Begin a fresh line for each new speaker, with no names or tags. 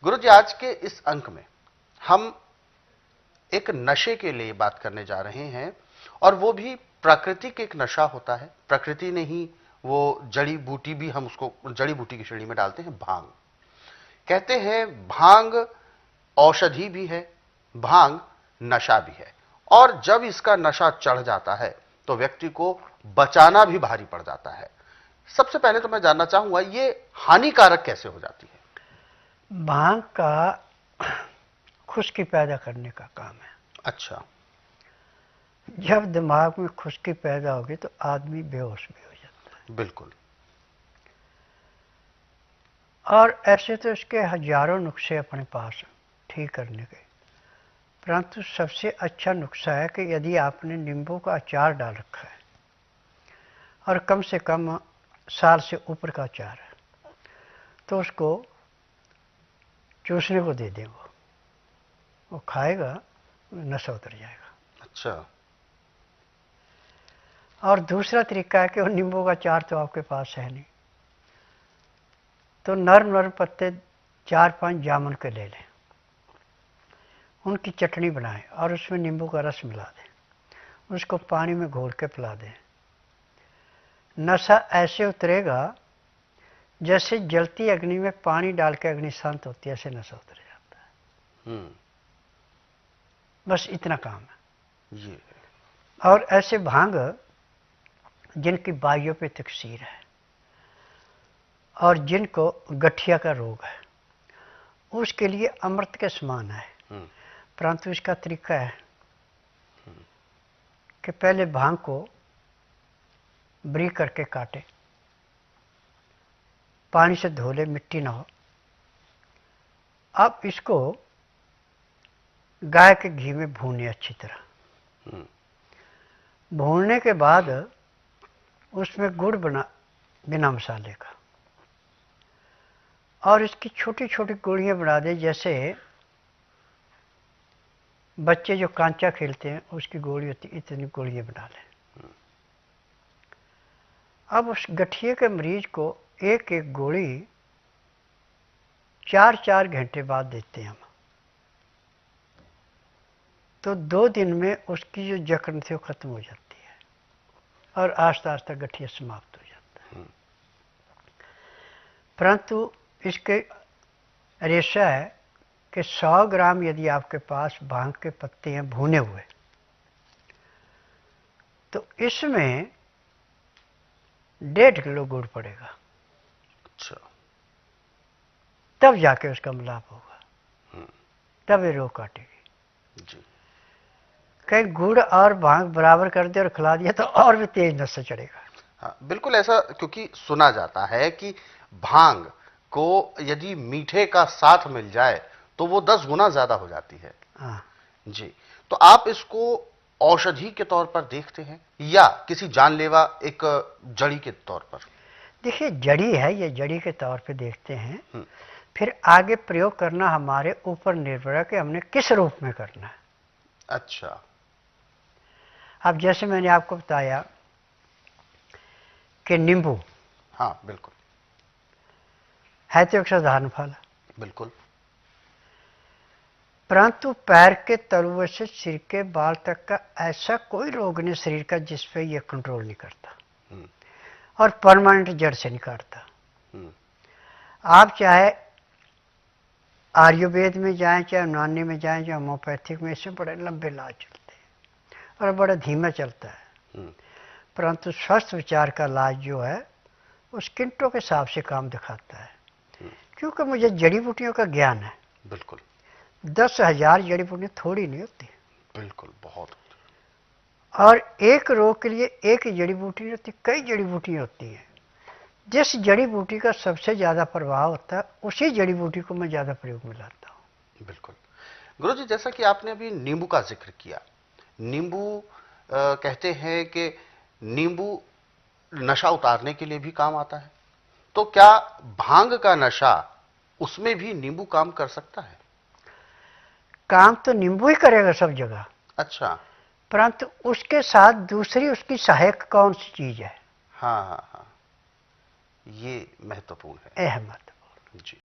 गुरुजी, आज के इस अंक में हम एक नशे के लिए बात करने जा रहे हैं, और वो भी प्राकृतिक एक नशा होता है। प्रकृति ने ही वो जड़ी बूटी भी, हम उसको जड़ी बूटी की श्रेणी में डालते हैं, भांग। कहते हैं भांग औषधि भी है, भांग नशा भी है, और जब इसका नशा चढ़ जाता है तो व्यक्ति को बचाना भी भारी पड़ जाता है। सबसे पहले तो मैं जानना चाहूंगा, ये हानिकारक कैसे हो जाती है?
भांग का खुश्की पैदा करने का काम है।
अच्छा।
जब दिमाग में खुश्की पैदा होगी तो आदमी बेहोश भी हो जाता है।
बिल्कुल।
और ऐसे तो इसके हजारों नुस्खे अपने पास ठीक करने के, परंतु सबसे अच्छा नुस्खा है कि यदि आपने नींबू का अचार डाल रखा है और कम से कम साल से ऊपर का अचार है, तो उसको चूसने को दे दें, वो खाएगा, नशा उतर जाएगा।
अच्छा।
और दूसरा तरीका है कि वो नींबू का अचार तो आपके पास है नहीं, तो नर्म नर्म पत्ते 4-5 जामुन के ले लें, उनकी चटनी बनाएं और उसमें नींबू का रस मिला दें, उसको पानी में घोल के पिला दें। नशा ऐसे उतरेगा जैसे जलती अग्नि में पानी डाल के अग्नि शांत होती है, ऐसे नशा उतर जाता है। बस इतना काम है
ये।
और ऐसे भांग जिनकी वायु पे तकसीर है और जिनको गठिया का रोग है, उसके लिए अमृत के समान है। परंतु इसका तरीका है कि पहले भांग को बारीक करके काटे, पानी से धो ले, मिट्टी ना हो। अब इसको गाय के घी में भूने अच्छी तरह। भूनने के बाद उसमें गुड़ बना, बिना मसाले का, और इसकी छोटी छोटी गोलियां बना दे, जैसे बच्चे जो कांचा खेलते हैं उसकी गोली होती, इतनी गोलियां बना लें। अब उस गठिए के मरीज को एक एक गोली 4-4 घंटे बाद देते हैं हम, तो 2 दिन में उसकी जो जकड़न थी वो खत्म हो जाती है और आस्ता आस्ता गठिया समाप्त हो जाता है। परंतु इसके रेशा है कि 100 ग्राम यदि आपके पास भांग के पत्ते हैं भुने हुए, तो इसमें 1.5 किलो गुड़ पड़ेगा।
अच्छा।
तब जाके उसका मिलाप होगा, तब ये रोग काटेगी
जी।
कहीं गुड़ और भांग बराबर कर दे और खिला दिया तो और भी तेज नशा चढ़ेगा।
हाँ, बिल्कुल ऐसा, क्योंकि सुना जाता है कि भांग को यदि मीठे का साथ मिल जाए तो वो 10 गुना ज्यादा हो जाती है।
हाँ
जी। तो आप इसको औषधि के तौर पर देखते हैं या किसी जानलेवा एक जड़ी के तौर पर?
देखिए, जड़ी है, ये जड़ी के तौर पे देखते हैं, फिर आगे प्रयोग करना हमारे ऊपर निर्भर है कि हमने किस रूप में करना है।
अच्छा।
अब जैसे मैंने आपको बताया कि नींबू,
हाँ बिल्कुल,
है तो एक साधारण फल,
बिल्कुल,
परंतु पैर के तलुए से सिर के बाल तक का ऐसा कोई रोग नहीं शरीर का जिस पे ये कंट्रोल नहीं करता और परमानेंट जड़ से नहीं काटता। आप चाहे आयुर्वेद में जाएं, चाहे यूनानी में जाएं, चाहे होम्योपैथिक में, इससे बड़े लंबे इलाज चलते हैं और बड़ा धीमा चलता है। परंतु स्वस्थ विचार का इलाज जो है वो स्किंटों के हिसाब से काम दिखाता है, क्योंकि मुझे जड़ी बूटियों का ज्ञान है।
बिल्कुल।
10,000 जड़ी बूटियाँ थोड़ी नहीं होती,
बिल्कुल, बहुत।
और एक रोग के लिए एक ही जड़ी बूटी नहीं होती, कई जड़ी बूटियाँ होती हैं। जिस जड़ी बूटी का सबसे ज़्यादा प्रभाव होता है उसी जड़ी बूटी को मैं ज़्यादा प्रयोग में लाता हूँ।
बिल्कुल। गुरुजी, जैसा कि आपने अभी नींबू का जिक्र किया, नींबू कहते हैं कि नींबू नशा उतारने के लिए भी काम आता है, तो क्या भांग का नशा, उसमें भी नींबू काम कर सकता है?
काम तो नींबू ही करेगा सब जगह।
अच्छा।
परंतु उसके साथ दूसरी उसकी सहायक कौन सी चीज है?
हाँ हाँ हाँ, ये महत्वपूर्ण है।
यह महत्वपूर्ण।
जी।